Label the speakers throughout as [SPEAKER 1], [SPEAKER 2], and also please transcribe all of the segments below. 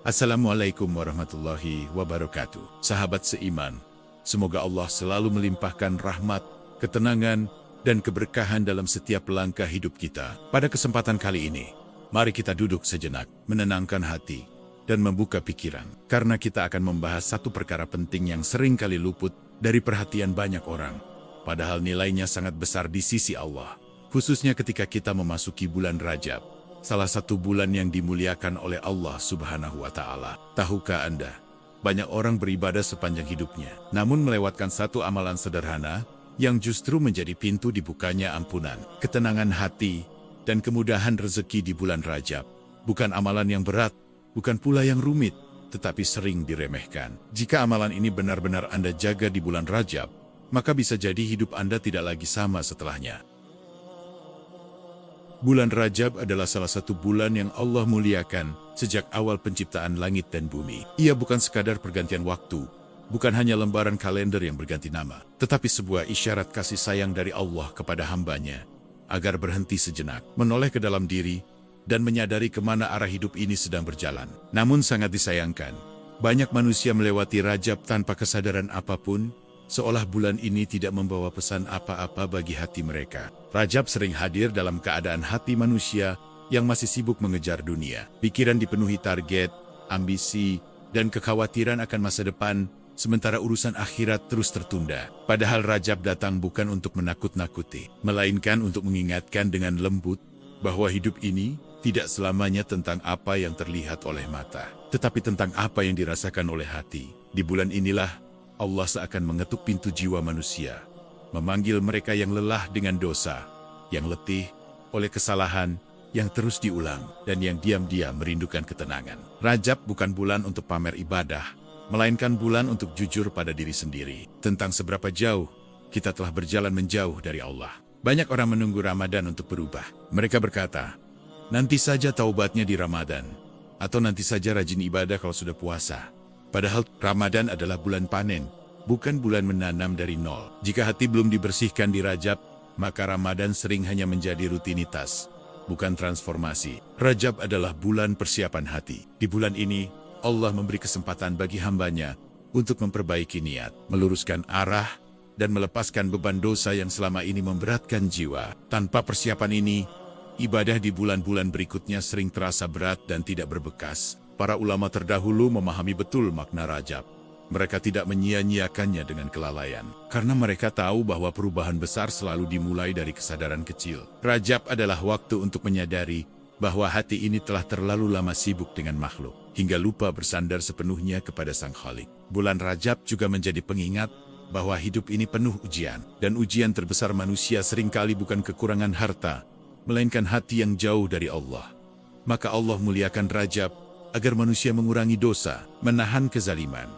[SPEAKER 1] Assalamualaikum warahmatullahi wabarakatuh. Sahabat seiman, semoga Allah selalu melimpahkan rahmat, ketenangan, dan keberkahan dalam setiap langkah hidup kita. Pada kesempatan kali ini, mari kita duduk sejenak, menenangkan hati, dan membuka pikiran. Karena kita akan membahas satu perkara penting yang sering kali luput dari perhatian banyak orang. Padahal nilainya sangat besar di sisi Allah. Khususnya ketika kita memasuki bulan Rajab. Salah satu bulan yang dimuliakan oleh Allah Subhanahu wa Ta'ala. Tahukah Anda, banyak orang beribadah sepanjang hidupnya, namun melewatkan satu amalan sederhana yang justru menjadi pintu dibukanya ampunan, ketenangan hati, dan kemudahan rezeki di bulan Rajab. Bukan amalan yang berat, bukan pula yang rumit, tetapi sering diremehkan. Jika amalan ini benar-benar Anda jaga di bulan Rajab, maka bisa jadi hidup Anda tidak lagi sama setelahnya. Bulan Rajab adalah salah satu bulan yang Allah muliakan sejak awal penciptaan langit dan bumi. Ia bukan sekadar pergantian waktu, bukan hanya lembaran kalender yang berganti nama, tetapi sebuah isyarat kasih sayang dari Allah kepada hambanya, agar berhenti sejenak, menoleh ke dalam diri, dan menyadari kemana arah hidup ini sedang berjalan. Namun sangat disayangkan, banyak manusia melewati Rajab tanpa kesadaran apapun, seolah bulan ini tidak membawa pesan apa-apa bagi hati mereka. Rajab sering hadir dalam keadaan hati manusia yang masih sibuk mengejar dunia. Pikiran dipenuhi target, ambisi, dan kekhawatiran akan masa depan, sementara urusan akhirat terus tertunda. Padahal Rajab datang bukan untuk menakut-nakuti, melainkan untuk mengingatkan dengan lembut bahwa hidup ini tidak selamanya tentang apa yang terlihat oleh mata, tetapi tentang apa yang dirasakan oleh hati. Di bulan inilah Allah seakan mengetuk pintu jiwa manusia, memanggil mereka yang lelah dengan dosa, yang letih oleh kesalahan, yang terus diulang, dan yang diam-diam merindukan ketenangan. Rajab bukan bulan untuk pamer ibadah, melainkan bulan untuk jujur pada diri sendiri, tentang seberapa jauh kita telah berjalan menjauh dari Allah. Banyak orang menunggu Ramadan untuk berubah. Mereka berkata, nanti saja taubatnya di Ramadan, atau nanti saja rajin ibadah kalau sudah puasa. Padahal Ramadan adalah bulan panen, bukan bulan menanam dari nol. Jika hati belum dibersihkan di Rajab, maka Ramadan sering hanya menjadi rutinitas, bukan transformasi. Rajab adalah bulan persiapan hati. Di bulan ini, Allah memberi kesempatan bagi hambanya untuk memperbaiki niat, meluruskan arah, dan melepaskan beban dosa yang selama ini memberatkan jiwa. Tanpa persiapan ini, ibadah di bulan-bulan berikutnya sering terasa berat dan tidak berbekas. Para ulama terdahulu memahami betul makna Rajab. Mereka tidak menyia-nyiakannya dengan kelalaian, karena mereka tahu bahwa perubahan besar selalu dimulai dari kesadaran kecil. Rajab adalah waktu untuk menyadari bahwa hati ini telah terlalu lama sibuk dengan makhluk, hingga lupa bersandar sepenuhnya kepada Sang Khalik. Bulan Rajab juga menjadi pengingat bahwa hidup ini penuh ujian, dan ujian terbesar manusia seringkali bukan kekurangan harta, melainkan hati yang jauh dari Allah. Maka Allah muliakan Rajab agar manusia mengurangi dosa, menahan kezaliman,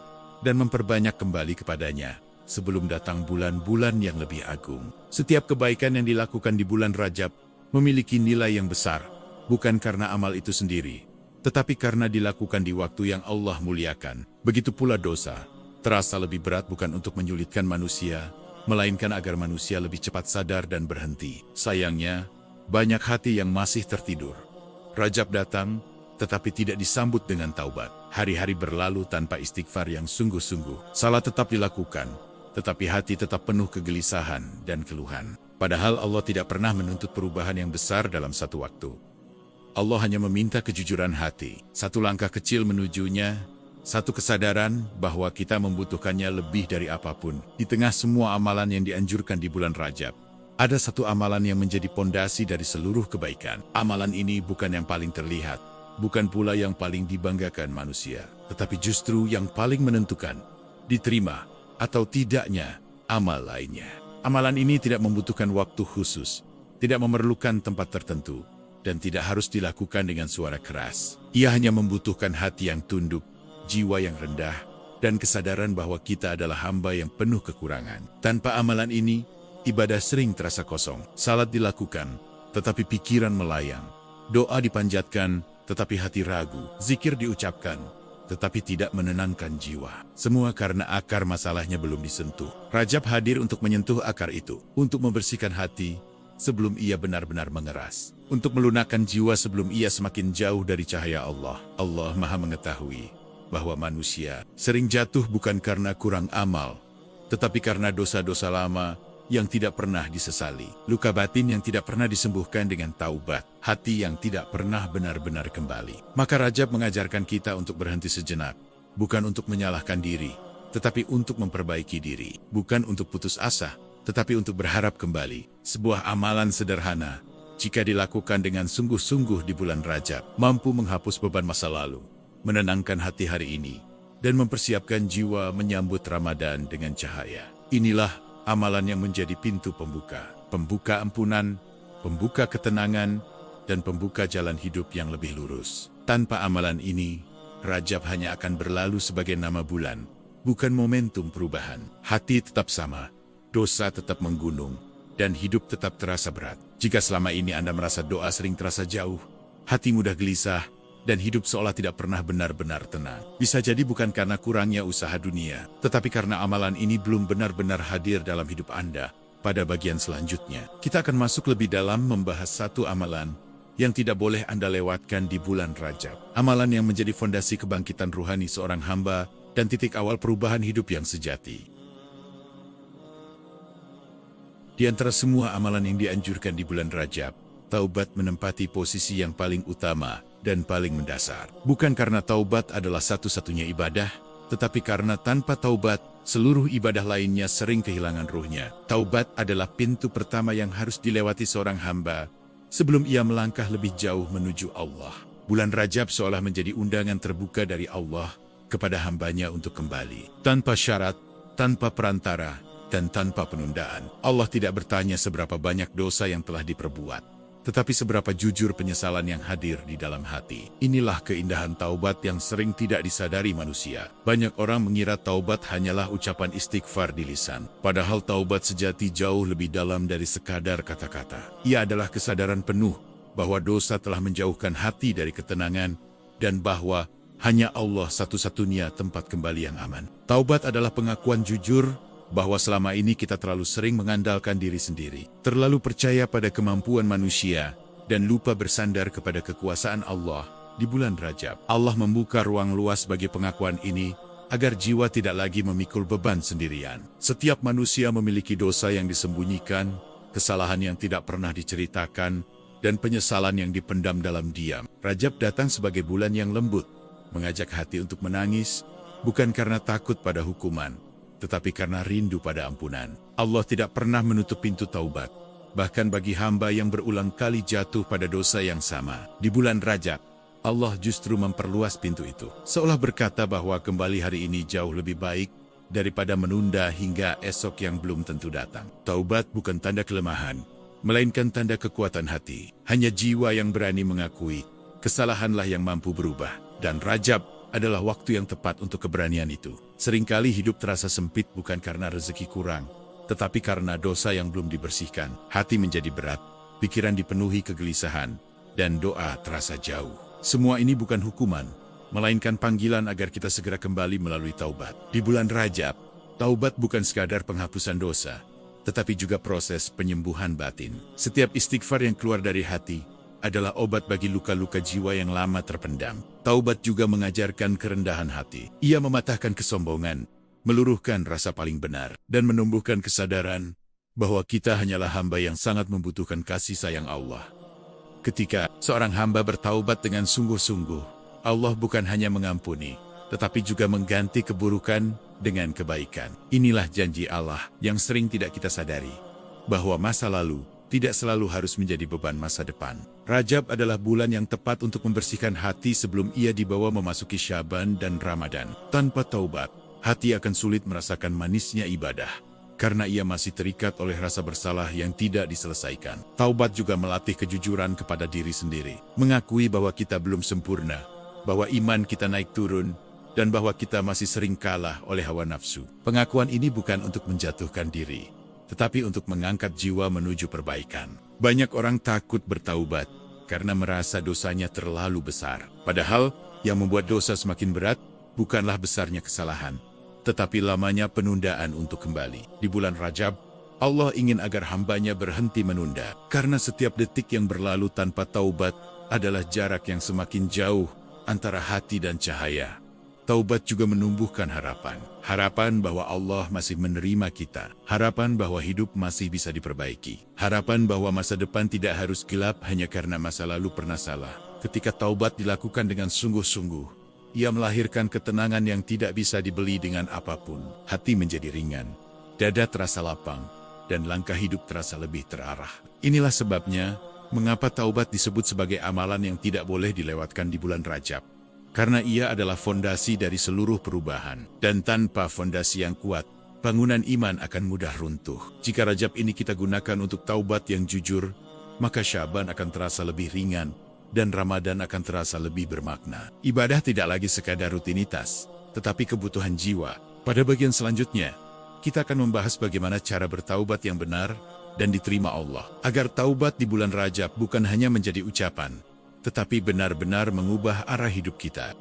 [SPEAKER 1] dan memperbanyak kembali kepadanya sebelum datang bulan-bulan yang lebih agung. Setiap kebaikan yang dilakukan di bulan Rajab memiliki nilai yang besar, bukan karena amal itu sendiri, tetapi karena dilakukan di waktu yang Allah muliakan. Begitu pula dosa, terasa lebih berat bukan untuk menyulitkan manusia, melainkan agar manusia lebih cepat sadar dan berhenti. Sayangnya, banyak hati yang masih tertidur. Rajab datang, tetapi tidak disambut dengan taubat. Hari-hari berlalu tanpa istighfar yang sungguh-sungguh. Salah tetap dilakukan, tetapi hati tetap penuh kegelisahan dan keluhan. Padahal Allah tidak pernah menuntut perubahan yang besar dalam satu waktu. Allah hanya meminta kejujuran hati, satu langkah kecil menujunya, satu kesadaran bahwa kita membutuhkannya lebih dari apapun. Di tengah semua amalan yang dianjurkan di bulan Rajab, ada satu amalan yang menjadi pondasi dari seluruh kebaikan. Amalan ini bukan yang paling terlihat, bukan pula yang paling dibanggakan manusia, tetapi justru yang paling menentukan diterima atau tidaknya amal lainnya. Amalan ini tidak membutuhkan waktu khusus, tidak memerlukan tempat tertentu, dan tidak harus dilakukan dengan suara keras. Ia hanya membutuhkan hati yang tunduk, jiwa yang rendah, dan kesadaran bahwa kita adalah hamba yang penuh kekurangan. Tanpa amalan ini, ibadah sering terasa kosong. Salat dilakukan, tetapi pikiran melayang. Doa dipanjatkan, tetapi hati ragu. Zikir diucapkan, tetapi tidak menenangkan jiwa. Semua karena akar masalahnya belum disentuh. Rajab hadir untuk menyentuh akar itu, untuk membersihkan hati, sebelum ia benar-benar mengeras. Untuk melunakkan jiwa sebelum ia semakin jauh dari cahaya Allah. Allah Maha mengetahui bahwa manusia sering jatuh bukan karena kurang amal, tetapi karena dosa-dosa lama yang tidak pernah disesali. Luka batin yang tidak pernah disembuhkan dengan taubat. Hati yang tidak pernah benar-benar kembali. Maka Rajab mengajarkan kita untuk berhenti sejenak. Bukan untuk menyalahkan diri, tetapi untuk memperbaiki diri. Bukan untuk putus asa, tetapi untuk berharap kembali. Sebuah amalan sederhana, jika dilakukan dengan sungguh-sungguh di bulan Rajab, mampu menghapus beban masa lalu, menenangkan hati hari ini, dan mempersiapkan jiwa menyambut Ramadan dengan cahaya. Inilah amalan yang menjadi pintu pembuka. Pembuka ampunan, pembuka ketenangan, dan pembuka jalan hidup yang lebih lurus. Tanpa amalan ini, Rajab hanya akan berlalu sebagai nama bulan, bukan momentum perubahan. Hati tetap sama, dosa tetap menggunung, dan hidup tetap terasa berat. Jika selama ini Anda merasa doa sering terasa jauh, hati mudah gelisah, dan hidup seolah tidak pernah benar-benar tenang, bisa jadi bukan karena kurangnya usaha dunia, tetapi karena amalan ini belum benar-benar hadir dalam hidup Anda. Pada bagian selanjutnya, kita akan masuk lebih dalam membahas satu amalan yang tidak boleh Anda lewatkan di bulan Rajab. Amalan yang menjadi fondasi kebangkitan ruhani seorang hamba dan titik awal perubahan hidup yang sejati. Di antara semua amalan yang dianjurkan di bulan Rajab, taubat menempati posisi yang paling utama dan paling mendasar. Bukan karena taubat adalah satu-satunya ibadah, tetapi karena tanpa taubat, seluruh ibadah lainnya sering kehilangan ruhnya. Taubat adalah pintu pertama yang harus dilewati seorang hamba sebelum ia melangkah lebih jauh menuju Allah. Bulan Rajab seolah menjadi undangan terbuka dari Allah kepada hambanya untuk kembali. Tanpa syarat, tanpa perantara, dan tanpa penundaan. Allah tidak bertanya seberapa banyak dosa yang telah diperbuat, tetapi seberapa jujur penyesalan yang hadir di dalam hati. Inilah keindahan taubat yang sering tidak disadari manusia. Banyak orang mengira taubat hanyalah ucapan istighfar di lisan. Padahal taubat sejati jauh lebih dalam dari sekadar kata-kata. Ia adalah kesadaran penuh bahwa dosa telah menjauhkan hati dari ketenangan, dan bahwa hanya Allah satu-satunya tempat kembali yang aman. Taubat adalah pengakuan jujur bahwa selama ini kita terlalu sering mengandalkan diri sendiri, terlalu percaya pada kemampuan manusia, dan lupa bersandar kepada kekuasaan Allah. Di bulan Rajab, Allah membuka ruang luas bagi pengakuan ini, agar jiwa tidak lagi memikul beban sendirian. Setiap manusia memiliki dosa yang disembunyikan, kesalahan yang tidak pernah diceritakan, dan penyesalan yang dipendam dalam diam. Rajab datang sebagai bulan yang lembut, mengajak hati untuk menangis, bukan karena takut pada hukuman, tetapi karena rindu pada ampunan. Allah tidak pernah menutup pintu taubat, bahkan bagi hamba yang berulang kali jatuh pada dosa yang sama. Di bulan Rajab, Allah justru memperluas pintu itu, seolah berkata bahwa kembali hari ini jauh lebih baik daripada menunda hingga esok yang belum tentu datang. Taubat bukan tanda kelemahan, melainkan tanda kekuatan hati. Hanya jiwa yang berani mengakui kesalahanlah yang mampu berubah, dan Rajab adalah waktu yang tepat untuk keberanian itu. Seringkali hidup terasa sempit bukan karena rezeki kurang, tetapi karena dosa yang belum dibersihkan. Hati menjadi berat, pikiran dipenuhi kegelisahan, dan doa terasa jauh. Semua ini bukan hukuman, melainkan panggilan agar kita segera kembali melalui taubat. Di bulan Rajab, taubat bukan sekadar penghapusan dosa, tetapi juga proses penyembuhan batin. Setiap istighfar yang keluar dari hati adalah obat bagi luka-luka jiwa yang lama terpendam. Taubat juga mengajarkan kerendahan hati. Ia mematahkan kesombongan, meluruhkan rasa paling benar, dan menumbuhkan kesadaran bahwa kita hanyalah hamba yang sangat membutuhkan kasih sayang Allah. Ketika seorang hamba bertaubat dengan sungguh-sungguh, Allah bukan hanya mengampuni, tetapi juga mengganti keburukan dengan kebaikan. Inilah janji Allah yang sering tidak kita sadari, bahwa masa lalu tidak selalu harus menjadi beban masa depan. Rajab adalah bulan yang tepat untuk membersihkan hati sebelum ia dibawa memasuki Syaban dan Ramadan. Tanpa taubat, hati akan sulit merasakan manisnya ibadah, karena ia masih terikat oleh rasa bersalah yang tidak diselesaikan. Taubat juga melatih kejujuran kepada diri sendiri, mengakui bahwa kita belum sempurna, bahwa iman kita naik turun, dan bahwa kita masih sering kalah oleh hawa nafsu. Pengakuan ini bukan untuk menjatuhkan diri, tetapi untuk mengangkat jiwa menuju perbaikan. Banyak orang takut bertaubat karena merasa dosanya terlalu besar. Padahal, yang membuat dosa semakin berat bukanlah besarnya kesalahan, tetapi lamanya penundaan untuk kembali. Di bulan Rajab, Allah ingin agar hambanya berhenti menunda, karena setiap detik yang berlalu tanpa taubat adalah jarak yang semakin jauh antara hati dan cahaya. Taubat juga menumbuhkan harapan. Harapan bahwa Allah masih menerima kita. Harapan bahwa hidup masih bisa diperbaiki. Harapan bahwa masa depan tidak harus gelap hanya karena masa lalu pernah salah. Ketika taubat dilakukan dengan sungguh-sungguh, ia melahirkan ketenangan yang tidak bisa dibeli dengan apapun. Hati menjadi ringan, dada terasa lapang, dan langkah hidup terasa lebih terarah. Inilah sebabnya, mengapa taubat disebut sebagai amalan yang tidak boleh dilewatkan di bulan Rajab. Karena ia adalah fondasi dari seluruh perubahan. Dan tanpa fondasi yang kuat, bangunan iman akan mudah runtuh. Jika Rajab ini kita gunakan untuk taubat yang jujur, maka Syaban akan terasa lebih ringan, dan Ramadan akan terasa lebih bermakna. Ibadah tidak lagi sekadar rutinitas, tetapi kebutuhan jiwa. Pada bagian selanjutnya, kita akan membahas bagaimana cara bertaubat yang benar dan diterima Allah. Agar taubat di bulan Rajab bukan hanya menjadi ucapan, tetapi benar-benar mengubah arah hidup kita.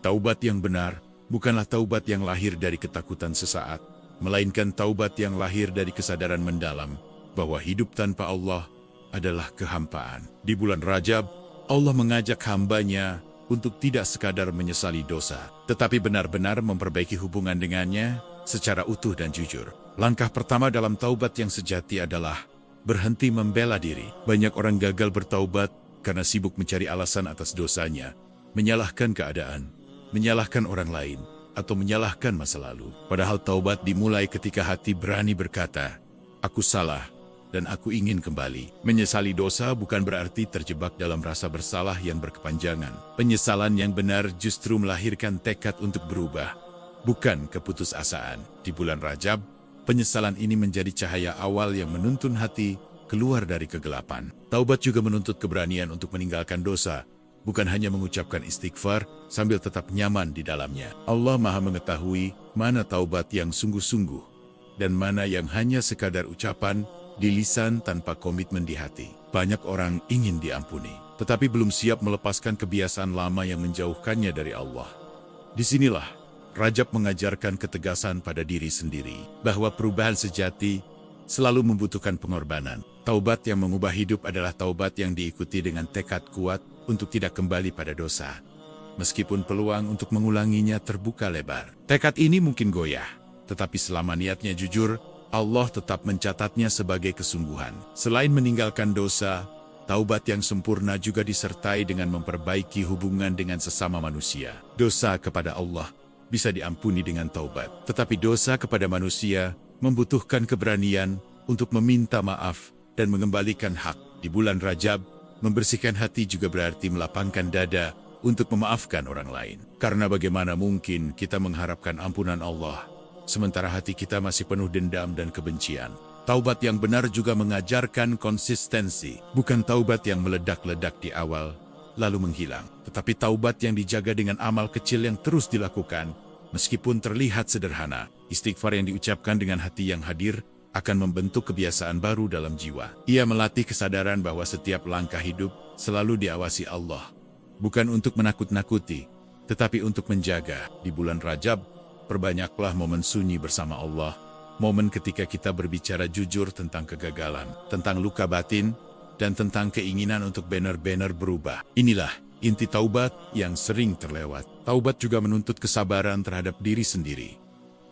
[SPEAKER 1] Taubat yang benar bukanlah taubat yang lahir dari ketakutan sesaat, melainkan taubat yang lahir dari kesadaran mendalam bahwa hidup tanpa Allah adalah kehampaan. Di bulan Rajab, Allah mengajak hambanya untuk tidak sekadar menyesali dosa, tetapi benar-benar memperbaiki hubungan dengannya secara utuh dan jujur. Langkah pertama dalam taubat yang sejati adalah berhenti membela diri. Banyak orang gagal bertaubat karena sibuk mencari alasan atas dosanya, menyalahkan keadaan, menyalahkan orang lain, atau menyalahkan masa lalu. Padahal taubat dimulai ketika hati berani berkata, "Aku salah, dan aku ingin kembali." Menyesali dosa bukan berarti terjebak dalam rasa bersalah yang berkepanjangan. Penyesalan yang benar justru melahirkan tekad untuk berubah, bukan keputusasaan. Di bulan Rajab, penyesalan ini menjadi cahaya awal yang menuntun hati keluar dari kegelapan. Taubat juga menuntut keberanian untuk meninggalkan dosa, bukan hanya mengucapkan istighfar sambil tetap nyaman di dalamnya. Allah Maha mengetahui mana taubat yang sungguh-sungguh dan mana yang hanya sekadar ucapan di lisan tanpa komitmen di hati. Banyak orang ingin diampuni, tetapi belum siap melepaskan kebiasaan lama yang menjauhkannya dari Allah. Disinilah Rajab mengajarkan ketegasan pada diri sendiri, bahwa perubahan sejati selalu membutuhkan pengorbanan. Taubat yang mengubah hidup adalah taubat yang diikuti dengan tekad kuat untuk tidak kembali pada dosa, meskipun peluang untuk mengulanginya terbuka lebar. Tekad ini mungkin goyah, tetapi selama niatnya jujur, Allah tetap mencatatnya sebagai kesungguhan. Selain meninggalkan dosa, taubat yang sempurna juga disertai dengan memperbaiki hubungan dengan sesama manusia. Dosa kepada Allah bisa diampuni dengan taubat, tetapi dosa kepada manusia membutuhkan keberanian untuk meminta maaf dan mengembalikan hak. Di bulan Rajab, membersihkan hati juga berarti melapangkan dada untuk memaafkan orang lain. Karena bagaimana mungkin kita mengharapkan ampunan Allah, sementara hati kita masih penuh dendam dan kebencian. Taubat yang benar juga mengajarkan konsistensi, bukan taubat yang meledak-ledak di awal, lalu menghilang. Tetapi taubat yang dijaga dengan amal kecil yang terus dilakukan, meskipun terlihat sederhana. Istighfar yang diucapkan dengan hati yang hadir akan membentuk kebiasaan baru dalam jiwa. Ia melatih kesadaran bahwa setiap langkah hidup selalu diawasi Allah. Bukan untuk menakut-nakuti, tetapi untuk menjaga. Di bulan Rajab, perbanyaklah momen sunyi bersama Allah. Momen ketika kita berbicara jujur tentang kegagalan, tentang luka batin, dan tentang keinginan untuk benar-benar berubah. Inilah inti taubat yang sering terlewat. Taubat juga menuntut kesabaran terhadap diri sendiri.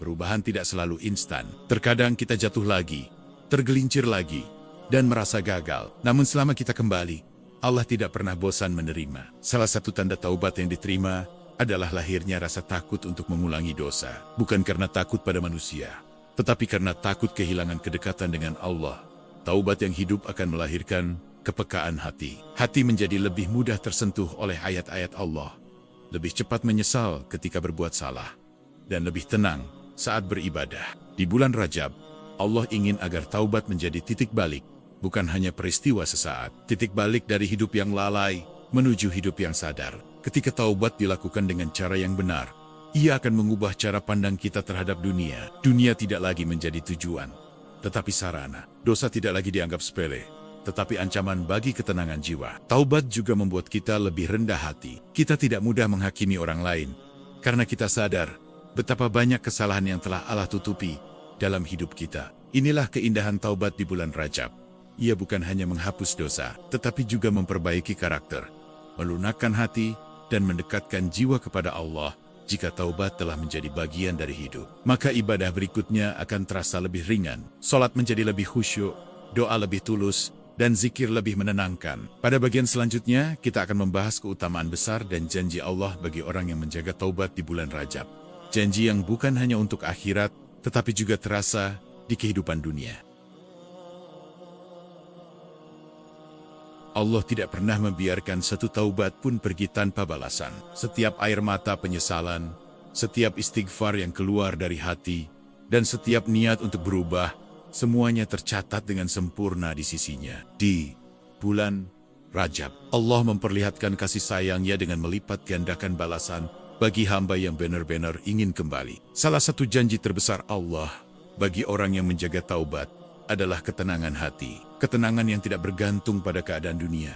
[SPEAKER 1] Perubahan tidak selalu instan. Terkadang kita jatuh lagi, tergelincir lagi, dan merasa gagal. Namun selama kita kembali, Allah tidak pernah bosan menerima. Salah satu tanda taubat yang diterima adalah lahirnya rasa takut untuk mengulangi dosa. Bukan karena takut pada manusia, tetapi karena takut kehilangan kedekatan dengan Allah. Taubat yang hidup akan melahirkan kepekaan hati. Hati menjadi lebih mudah tersentuh oleh ayat-ayat Allah, lebih cepat menyesal ketika berbuat salah, dan lebih tenang saat beribadah. Di bulan Rajab, Allah ingin agar taubat menjadi titik balik, bukan hanya peristiwa sesaat. Titik balik dari hidup yang lalai menuju hidup yang sadar. Ketika taubat dilakukan dengan cara yang benar, ia akan mengubah cara pandang kita terhadap dunia. Dunia tidak lagi menjadi tujuan, tetapi sarana. Dosa tidak lagi dianggap sepele, tetapi ancaman bagi ketenangan jiwa. Taubat juga membuat kita lebih rendah hati. Kita tidak mudah menghakimi orang lain, karena kita sadar betapa banyak kesalahan yang telah Allah tutupi dalam hidup kita. Inilah keindahan taubat di bulan Rajab. Ia bukan hanya menghapus dosa, tetapi juga memperbaiki karakter, melunakkan hati, dan mendekatkan jiwa kepada Allah. Jika taubat telah menjadi bagian dari hidup, maka ibadah berikutnya akan terasa lebih ringan. Salat menjadi lebih khusyuk, doa lebih tulus, dan zikir lebih menenangkan. Pada bagian selanjutnya, kita akan membahas keutamaan besar dan janji Allah bagi orang yang menjaga taubat di bulan Rajab. Janji yang bukan hanya untuk akhirat, tetapi juga terasa di kehidupan dunia. Allah tidak pernah membiarkan satu taubat pun pergi tanpa balasan. Setiap air mata penyesalan, setiap istighfar yang keluar dari hati, dan setiap niat untuk berubah, semuanya tercatat dengan sempurna di sisinya. Di bulan Rajab, Allah memperlihatkan kasih sayangnya dengan melipat gandakan balasan bagi hamba yang benar-benar ingin kembali. Salah satu janji terbesar Allah bagi orang yang menjaga taubat adalah ketenangan hati. Ketenangan yang tidak bergantung pada keadaan dunia,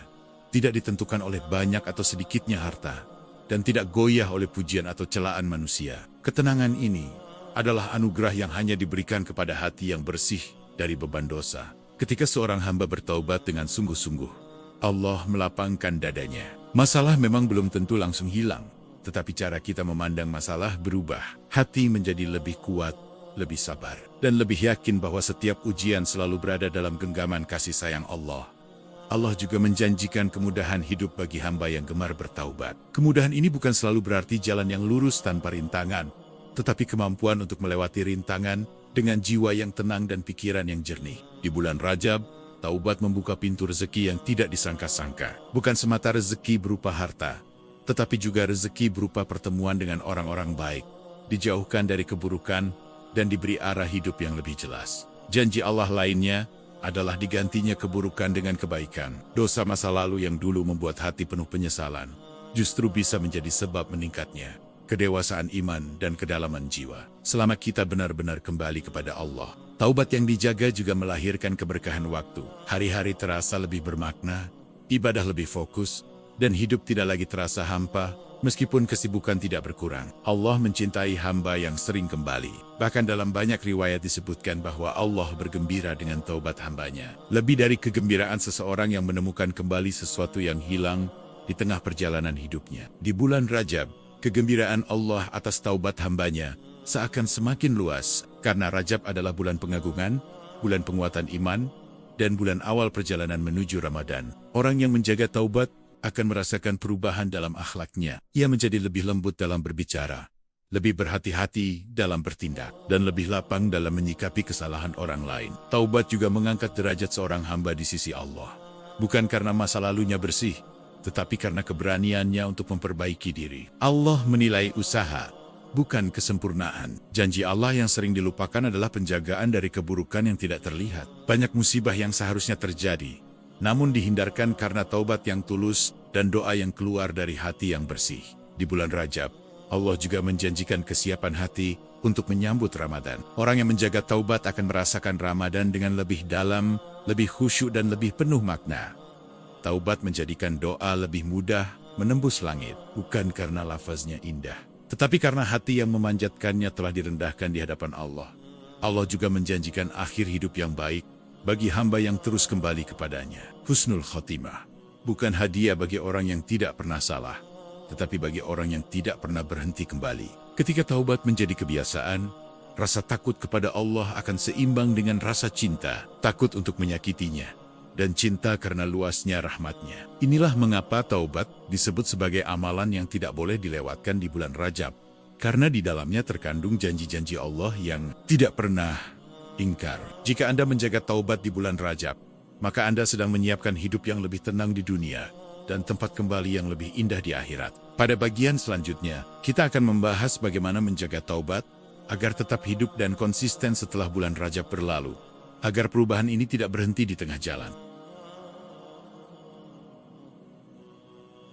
[SPEAKER 1] tidak ditentukan oleh banyak atau sedikitnya harta, dan tidak goyah oleh pujian atau celaan manusia. Ketenangan ini adalah anugerah yang hanya diberikan kepada hati yang bersih dari beban dosa. Ketika seorang hamba bertaubat dengan sungguh-sungguh, Allah melapangkan dadanya. Masalah memang belum tentu langsung hilang, tetapi cara kita memandang masalah berubah. Hati menjadi lebih kuat, lebih sabar, dan lebih yakin bahwa setiap ujian selalu berada dalam genggaman kasih sayang Allah. Allah juga menjanjikan kemudahan hidup bagi hamba yang gemar bertaubat. Kemudahan ini bukan selalu berarti jalan yang lurus tanpa rintangan, tetapi kemampuan untuk melewati rintangan dengan jiwa yang tenang dan pikiran yang jernih. Di bulan Rajab, taubat membuka pintu rezeki yang tidak disangka-sangka. Bukan semata rezeki berupa harta, tetapi juga rezeki berupa pertemuan dengan orang-orang baik, dijauhkan dari keburukan, dan diberi arah hidup yang lebih jelas. Janji Allah lainnya adalah digantinya keburukan dengan kebaikan. Dosa masa lalu yang dulu membuat hati penuh penyesalan, justru bisa menjadi sebab meningkatnya kedewasaan iman dan kedalaman jiwa. Selama kita benar-benar kembali kepada Allah, taubat yang dijaga juga melahirkan keberkahan waktu. Hari-hari terasa lebih bermakna, ibadah lebih fokus, dan hidup tidak lagi terasa hampa, meskipun kesibukan tidak berkurang. Allah mencintai hamba yang sering kembali. Bahkan dalam banyak riwayat disebutkan bahwa Allah bergembira dengan taubat hambanya. Lebih dari kegembiraan seseorang yang menemukan kembali sesuatu yang hilang di tengah perjalanan hidupnya. Di bulan Rajab, kegembiraan Allah atas taubat hambanya seakan semakin luas, karena Rajab adalah bulan pengagungan, bulan penguatan iman, dan bulan awal perjalanan menuju Ramadan. Orang yang menjaga taubat akan merasakan perubahan dalam akhlaknya. Ia menjadi lebih lembut dalam berbicara, lebih berhati-hati dalam bertindak, dan lebih lapang dalam menyikapi kesalahan orang lain. Taubat juga mengangkat derajat seorang hamba di sisi Allah. Bukan karena masa lalunya bersih, tetapi karena keberaniannya untuk memperbaiki diri. Allah menilai usaha, bukan kesempurnaan. Janji Allah yang sering dilupakan adalah penjagaan dari keburukan yang tidak terlihat. Banyak musibah yang seharusnya terjadi, namun dihindarkan karena taubat yang tulus dan doa yang keluar dari hati yang bersih. Di bulan Rajab, Allah juga menjanjikan kesiapan hati untuk menyambut Ramadan. Orang yang menjaga taubat akan merasakan Ramadan dengan lebih dalam, lebih khusyuk dan lebih penuh makna. Taubat menjadikan doa lebih mudah menembus langit, bukan karena lafaznya indah, tetapi karena hati yang memanjatkannya telah direndahkan di hadapan Allah. Allah juga menjanjikan akhir hidup yang baik bagi hamba yang terus kembali kepadanya. Husnul Khotimah bukan hadiah bagi orang yang tidak pernah salah, tetapi bagi orang yang tidak pernah berhenti kembali. Ketika taubat menjadi kebiasaan, rasa takut kepada Allah akan seimbang dengan rasa cinta, takut untuk menyakitinya, dan cinta karena luasnya rahmatnya. Inilah mengapa taubat disebut sebagai amalan yang tidak boleh dilewatkan di bulan Rajab, karena di dalamnya terkandung janji-janji Allah yang tidak pernah ingkar. Jika Anda menjaga taubat di bulan Rajab, maka Anda sedang menyiapkan hidup yang lebih tenang di dunia dan tempat kembali yang lebih indah di akhirat. Pada bagian selanjutnya, kita akan membahas bagaimana menjaga taubat agar tetap hidup dan konsisten setelah bulan Rajab berlalu, agar perubahan ini tidak berhenti di tengah jalan.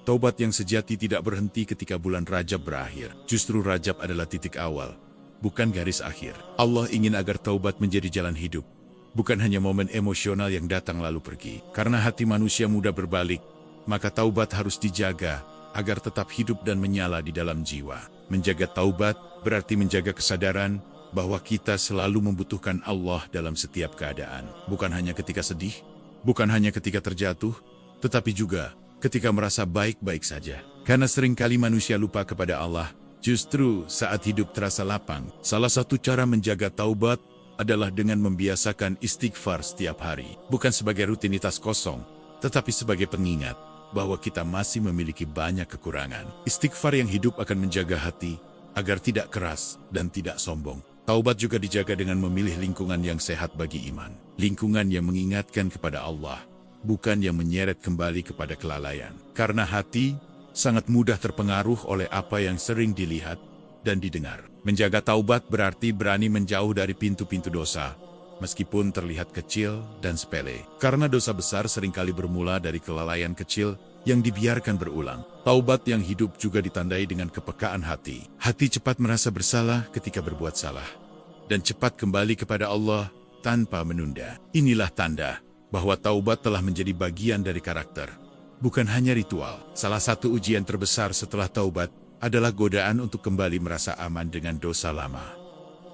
[SPEAKER 1] Taubat yang sejati tidak berhenti ketika bulan Rajab berakhir. Justru Rajab adalah titik awal, bukan garis akhir. Allah ingin agar taubat menjadi jalan hidup, bukan hanya momen emosional yang datang lalu pergi. Karena hati manusia mudah berbalik, maka taubat harus dijaga agar tetap hidup dan menyala di dalam jiwa. Menjaga taubat berarti menjaga kesadaran bahwa kita selalu membutuhkan Allah dalam setiap keadaan. Bukan hanya ketika sedih, bukan hanya ketika terjatuh, tetapi juga ketika merasa baik-baik saja. Karena seringkali manusia lupa kepada Allah, justru saat hidup terasa lapang. Salah satu cara menjaga taubat adalah dengan membiasakan istighfar setiap hari. Bukan sebagai rutinitas kosong, tetapi sebagai pengingat bahwa kita masih memiliki banyak kekurangan. Istighfar yang hidup akan menjaga hati agar tidak keras dan tidak sombong. Taubat juga dijaga dengan memilih lingkungan yang sehat bagi iman. Lingkungan yang mengingatkan kepada Allah, bukan yang menyeret kembali kepada kelalaian. Karena hati sangat mudah terpengaruh oleh apa yang sering dilihat dan didengar. Menjaga taubat berarti berani menjauh dari pintu-pintu dosa, meskipun terlihat kecil dan sepele. Karena dosa besar seringkali bermula dari kelalaian kecil yang dibiarkan berulang. Taubat yang hidup juga ditandai dengan kepekaan hati. Hati cepat merasa bersalah ketika berbuat salah, dan cepat kembali kepada Allah tanpa menunda. Inilah tanda bahwa taubat telah menjadi bagian dari karakter, bukan hanya ritual. Salah satu ujian terbesar setelah taubat adalah godaan untuk kembali merasa aman dengan dosa lama.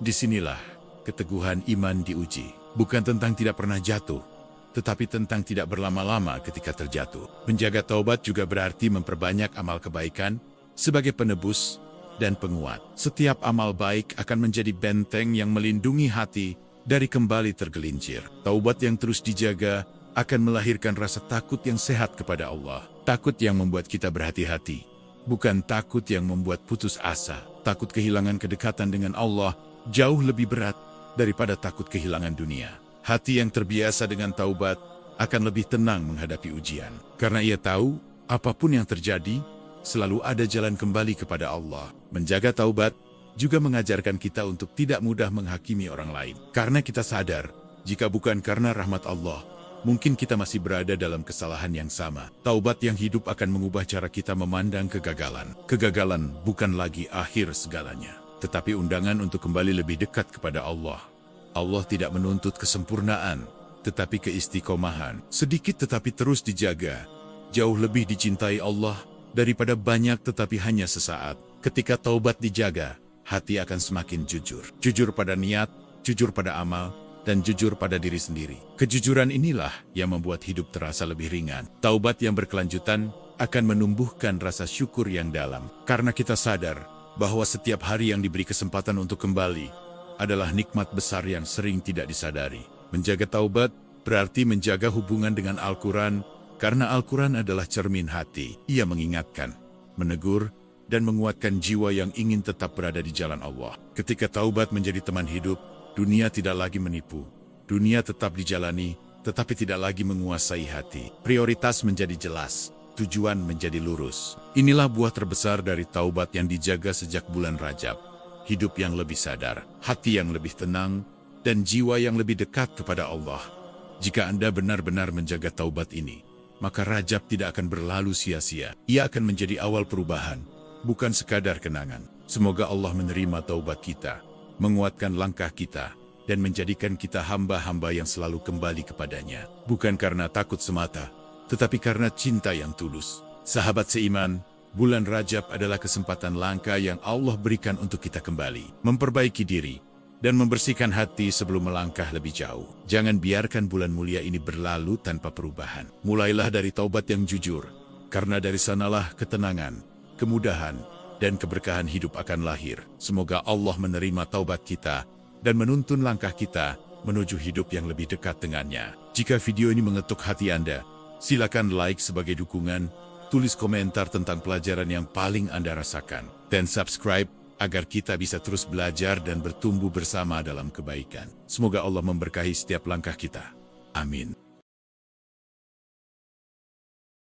[SPEAKER 1] Disinilah keteguhan iman diuji. Bukan tentang tidak pernah jatuh, tetapi tentang tidak berlama-lama ketika terjatuh. Menjaga taubat juga berarti memperbanyak amal kebaikan sebagai penebus dan penguat. Setiap amal baik akan menjadi benteng yang melindungi hati dari kembali tergelincir. Taubat yang terus dijaga akan melahirkan rasa takut yang sehat kepada Allah. Takut yang membuat kita berhati-hati, bukan takut yang membuat putus asa. Takut kehilangan kedekatan dengan Allah jauh lebih berat daripada takut kehilangan dunia. Hati yang terbiasa dengan taubat akan lebih tenang menghadapi ujian. Karena ia tahu, apapun yang terjadi, selalu ada jalan kembali kepada Allah. Menjaga taubat juga mengajarkan kita untuk tidak mudah menghakimi orang lain. Karena kita sadar, jika bukan karena rahmat Allah, mungkin kita masih berada dalam kesalahan yang sama. Taubat yang hidup akan mengubah cara kita memandang kegagalan. Kegagalan bukan lagi akhir segalanya, tetapi undangan untuk kembali lebih dekat kepada Allah. Allah tidak menuntut kesempurnaan, tetapi keistiqomahan. Sedikit tetapi terus dijaga, jauh lebih dicintai Allah daripada banyak tetapi hanya sesaat. Ketika taubat dijaga, hati akan semakin jujur. Jujur pada niat, jujur pada amal, dan jujur pada diri sendiri. Kejujuran inilah yang membuat hidup terasa lebih ringan. Taubat yang berkelanjutan akan menumbuhkan rasa syukur yang dalam. Karena kita sadar bahwa setiap hari yang diberi kesempatan untuk kembali adalah nikmat besar yang sering tidak disadari. Menjaga taubat berarti menjaga hubungan dengan Al-Quran, karena Al-Quran adalah cermin hati. Ia mengingatkan, menegur, dan menguatkan jiwa yang ingin tetap berada di jalan Allah. Ketika taubat menjadi teman hidup, dunia tidak lagi menipu. Dunia tetap dijalani, tetapi tidak lagi menguasai hati. Prioritas menjadi jelas, tujuan menjadi lurus. Inilah buah terbesar dari taubat yang dijaga sejak bulan Rajab. Hidup yang lebih sadar, hati yang lebih tenang, dan jiwa yang lebih dekat kepada Allah. Jika Anda benar-benar menjaga taubat ini, maka Rajab tidak akan berlalu sia-sia. Ia akan menjadi awal perubahan, bukan sekadar kenangan. Semoga Allah menerima taubat kita, menguatkan langkah kita, dan menjadikan kita hamba-hamba yang selalu kembali kepadanya. Bukan karena takut semata, tetapi karena cinta yang tulus. Sahabat seiman, bulan Rajab adalah kesempatan langka yang Allah berikan untuk kita kembali, memperbaiki diri, dan membersihkan hati sebelum melangkah lebih jauh. Jangan biarkan bulan mulia ini berlalu tanpa perubahan. Mulailah dari taubat yang jujur, karena dari sanalah ketenangan, kemudahan, dan keberkahan hidup akan lahir. Semoga Allah menerima taubat kita, dan menuntun langkah kita menuju hidup yang lebih dekat dengannya. Jika video ini mengetuk hati Anda, silakan like sebagai dukungan, tulis komentar tentang pelajaran yang paling Anda rasakan, dan subscribe agar kita bisa terus belajar dan bertumbuh bersama dalam kebaikan. Semoga Allah memberkahi setiap langkah kita. Amin.